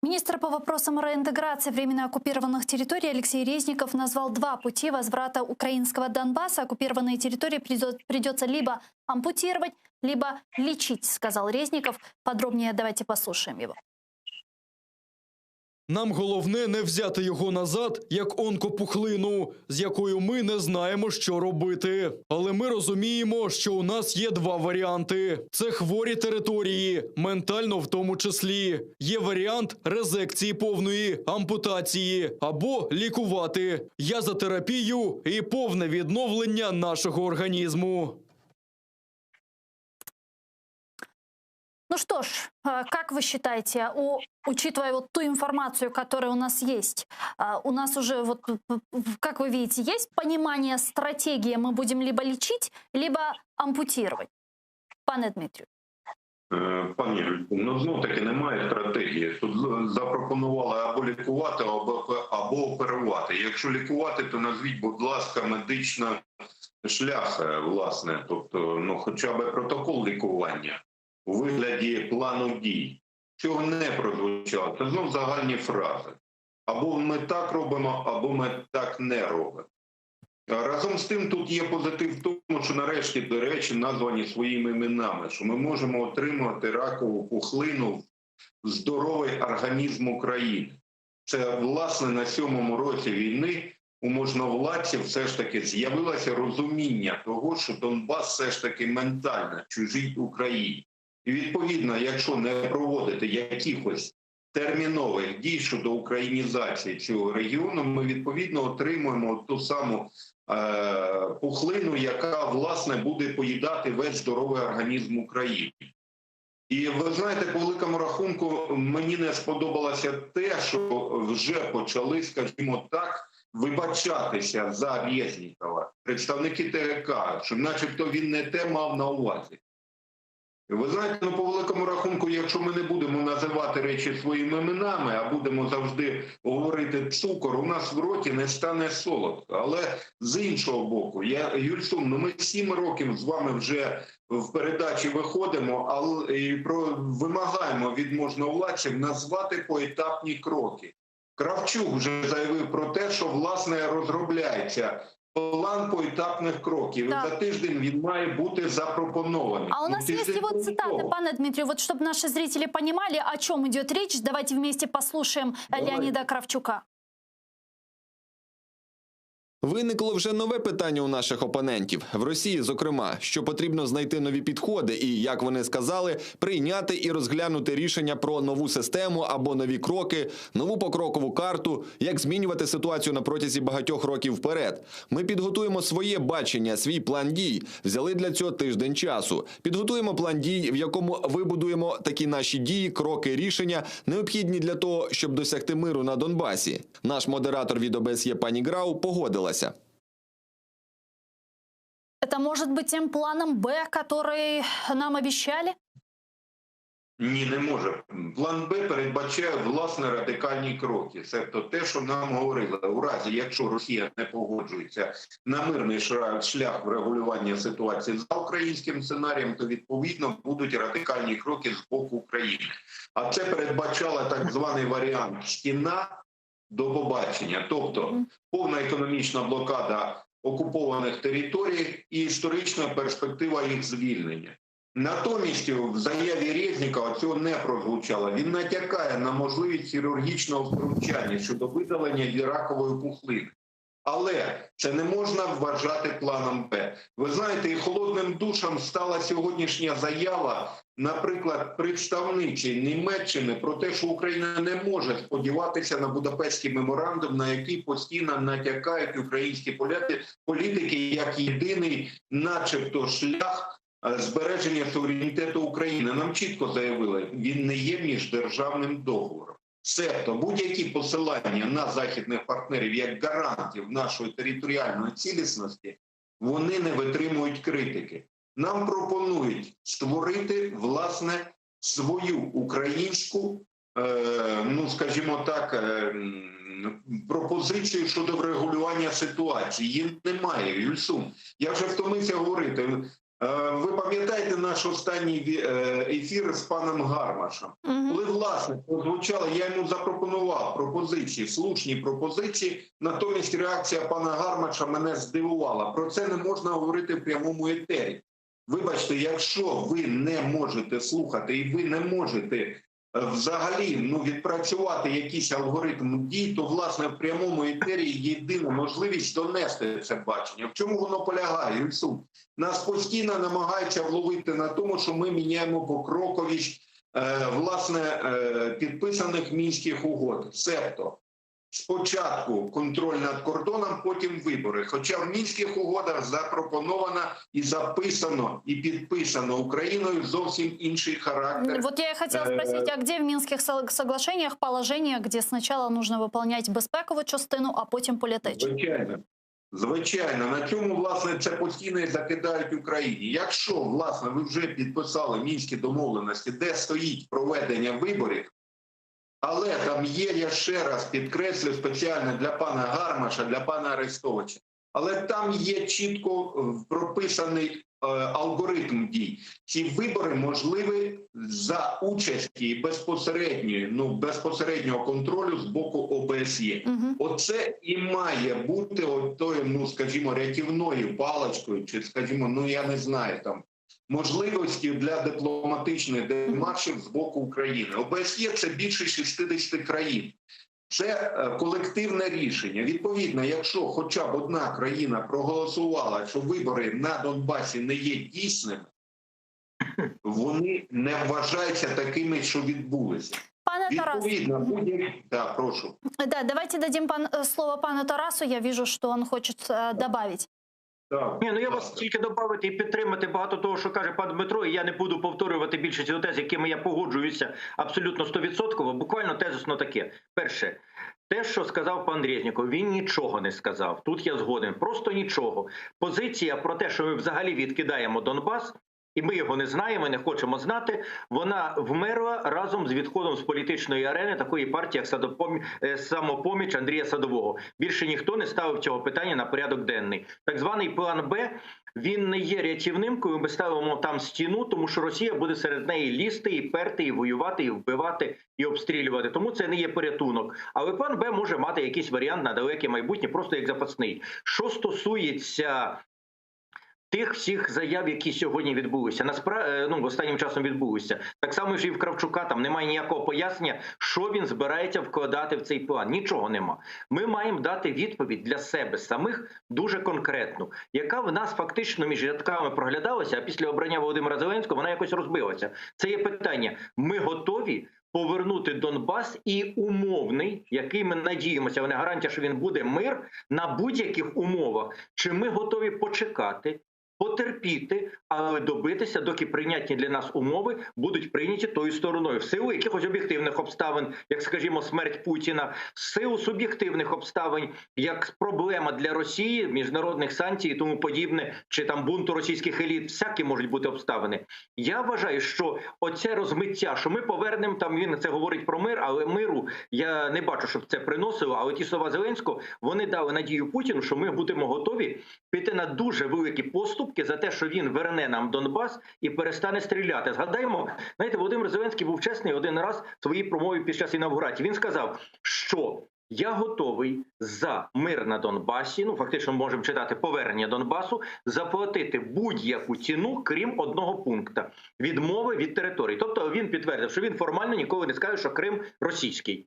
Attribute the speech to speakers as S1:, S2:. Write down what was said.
S1: Министр по вопросам реинтеграции временно оккупированных территорий Алексей Резников назвал два пути возврата украинского Донбасса. Оккупированные территории придется либо ампутировать, либо лечить, сказал Резников. Подробнее давайте послушаем его.
S2: Нам головне не взяти його назад, як онкопухлину, з якою ми не знаємо, що робити. Але ми розуміємо, що у нас є два варіанти. Це хворі території, ментально в тому числі. Є варіант резекції повної, ампутації або лікувати. Я за терапію і повне відновлення нашого організму.
S1: Ну что ж, как вы считаете, учитывая вот ту информацию, которая у нас есть, у нас уже, вот, как вы видите, есть понимание стратегии, мы будем либо лечить, либо ампутировать? Пане Дмитрію.
S3: Пані Юлько, ну знов-таки немає стратегії. Тут запропонували або лікувати, або оперувати. Якщо лікувати, то назвіть, будь ласка, медичний шлях, власне, тобто, ну, хоча б протокол лікування у вигляді плану дій. Цього не прозвучало. Це знов загальні фрази. Або ми так робимо, або ми так не робимо. Разом з тим, тут є позитив в тому, що нарешті, до речі, названі своїми іменами, що ми можемо отримати ракову пухлину в здоровий організм України. Це, власне, на 7-му році війни у можновладців все ж таки з'явилося розуміння того, що Донбас все ж таки ментально чужий Україні. І відповідно, якщо не проводити якихось термінових дій щодо українізації цього регіону, ми відповідно отримуємо ту саму пухлину, яка, власне, буде поїдати весь здоровий організм України. І ви знаєте, по великому рахунку, мені не сподобалося те, що вже почали, скажімо так, вибачатися за Резнікова представники ТРК, що начебто він не те мав на увазі. Ви знаєте, ну, по великому рахунку, якщо ми не будемо називати речі своїми іменами, а будемо завжди говорити цукор, у нас в роті не стане солодко. Але з іншого боку, Юльсум, ну ми 7 років з вами вже в передачі виходимо, і вимагаємо від можновладців назвати поетапні кроки. Кравчук вже заявив про те, що, власне, розробляється план поэтапных кроків. Да. За тиждень він має бути запропонований.
S1: А у нас есть его цитаты, пане Дмитрию, вот чтобы наши зрители понимали, о чем идет речь, давайте вместе послушаем Леонида Кравчука.
S4: Виникло вже нове питання у наших опонентів. В Росії, зокрема, що потрібно знайти нові підходи і, як вони сказали, прийняти і розглянути рішення про нову систему або нові кроки, нову покрокову карту, як змінювати ситуацію на протязі багатьох років вперед. Ми підготуємо своє бачення, свій план дій. Взяли для цього тиждень часу. Підготуємо план дій, в якому вибудуємо такі наші дії, кроки, рішення, необхідні для того, щоб досягти миру на Донбасі. Наш модератор від ОБСЄ пані Грау погодилася.
S1: Это может быть тем планом «Б», который нам обещали?
S3: Ні, не може. План «Б» передбачає, власне, радикальні кроки. Тобто те, що нам говорили, у разі, якщо Росія не погоджується на мирний шлях врегулювання ситуації за українським сценарієм, то, відповідно, будуть радикальні кроки з боку України. А це передбачало так званий варіант «стіна до побачення». Тобто повна економічна блокада окупованих територій і історична перспектива їх звільнення. Натомість в заяві Резнікова цього не прозвучало. Він натякає на можливість хірургічного втручання щодо видалення ракової пухлини. Але це не можна вважати планом «Б». Ви знаєте, і холодним душем стала сьогоднішня заява, наприклад, представниці Німеччини про те, що Україна не може сподіватися на Будапештський меморандум, на який постійно натякають українські політики як єдиний начебто шлях збереження суверенітету України. Нам чітко заявили, він не є міждержавним договором. Себто будь-які посилання на західних партнерів як гарантів нашої територіальної цілісності, вони не витримують критики. Нам пропонують створити, власне, свою українську, ну, скажімо так, пропозицію щодо врегулювання ситуації. Її немає, Юльсум. Я вже втомився говорити. Ви пам'ятаєте наш останній ефір з паном Гармашем? Коли, власне, прозвучало, я йому запропонував пропозиції, слушні пропозиції, натомість реакція пана Гармаша мене здивувала. Про це не можна говорити в прямому етері. Вибачте, якщо ви не можете слухати і ви не можете взагалі відпрацювати якийсь алгоритм дій, то, власне, в прямому етері єдина можливість донести це бачення. В чому воно полягає, Юсуф? Нас постійно намагаються вловити на тому, що ми міняємо покроковість, власне, підписаних Мінських угод. Себто, спочатку контроль над кордоном, потім вибори. Хоча в Мінських угодах запропоновано і записано, і підписано Україною зовсім інший характер.
S1: Вот я и хотела спросить, а где в Минских соглашениях положение, где сначала нужно выполнять безпекову частину, а потім політичну?
S3: Звичайно. Звичайно. На чому, власне, це постійно і закидають Україні. Якщо, власне, ви вже підписали Мінські домовленості, де стоїть проведення виборів, але там є, я ще раз підкреслю спеціально для пана Гармаша, для пана Арестовича, але там є чітко прописаний алгоритм дій. Ці вибори можливі за участі безпосереднього контролю з боку ОБСЄ. Оце і має бути тою, скажімо, рятівною паличкою, чи, скажімо, я не знаю, там, можливості для дипломатичних демаршів з боку України. ОБСЄ – це більше 60 країн. Це колективне рішення. Відповідно, якщо хоча б одна країна проголосувала, що вибори на Донбасі не є дійсними, вони не вважаються такими, що відбулися.
S1: Пане Тарас.
S3: Відповідно, да, прошу.
S1: Да, давайте дадим слово пану Тарасу. Я вижу, что он хочет добавить.
S5: Ні, я вас тільки додати і підтримати багато того, що каже пан Дмитро, і я не буду повторювати більше цього тез, якими я погоджуюся абсолютно 100%, буквально тезисно таке. Перше, те, що сказав пан Резніков, він нічого не сказав. Тут я згоден, просто нічого. Позиція про те, що ми взагалі відкидаємо Донбас, і ми його не знаємо, не хочемо знати, вона вмерла разом з відходом з політичної арени такої партії, як «Самопоміч» Андрія Садового. Більше ніхто не ставив цього питання на порядок денний. Так званий план «Б», він не є рятівнимкою, ми ставимо там стіну, тому що Росія буде серед неї лізти, і перти, і воювати, і вбивати, і обстрілювати. Тому це не є порятунок. Але план «Б» може мати якийсь варіант на далеке майбутнє, просто як запасний. Що стосується тих всіх заяв, які сьогодні відбулися, останнім часом відбулися. Так само, що і в Кравчука, там немає ніякого пояснення, що він збирається вкладати в цей план. Нічого нема. Ми маємо дати відповідь для себе самих дуже конкретну, яка в нас фактично між рядками проглядалася, а після обрання Володимира Зеленського вона якось розбилася. Це є питання. Ми готові повернути Донбас і умовний, який ми надіємося, але не гарантія, що він буде, мир на будь-яких умовах. Чи ми готові почекати, потерпіти, але добитися, доки прийнятні для нас умови будуть прийняті тою стороною. В силу якихось об'єктивних обставин, як, скажімо, смерть Путіна, в силу суб'єктивних обставин, як проблема для Росії, міжнародних санкцій і тому подібне, чи там бунту російських еліт, всякі можуть бути обставини. Я вважаю, що оце розмиття, що ми повернемо, там він це говорить про мир, але миру я не бачу, щоб це приносило, але ті слова Зеленського, вони дали надію Путіну, що ми будемо готові піти на дуже великі поступки за те, що він верне нам Донбас і перестане стріляти. Згадаємо, знаєте, Володимир Зеленський був чесний один раз в своїй промові під час інавгурації. Він сказав, що я готовий за мир на Донбасі, фактично можемо читати повернення Донбасу, заплатити будь-яку ціну, крім одного пункту – відмови від території. Тобто він підтвердив, що він формально ніколи не скаже, що Крим російський.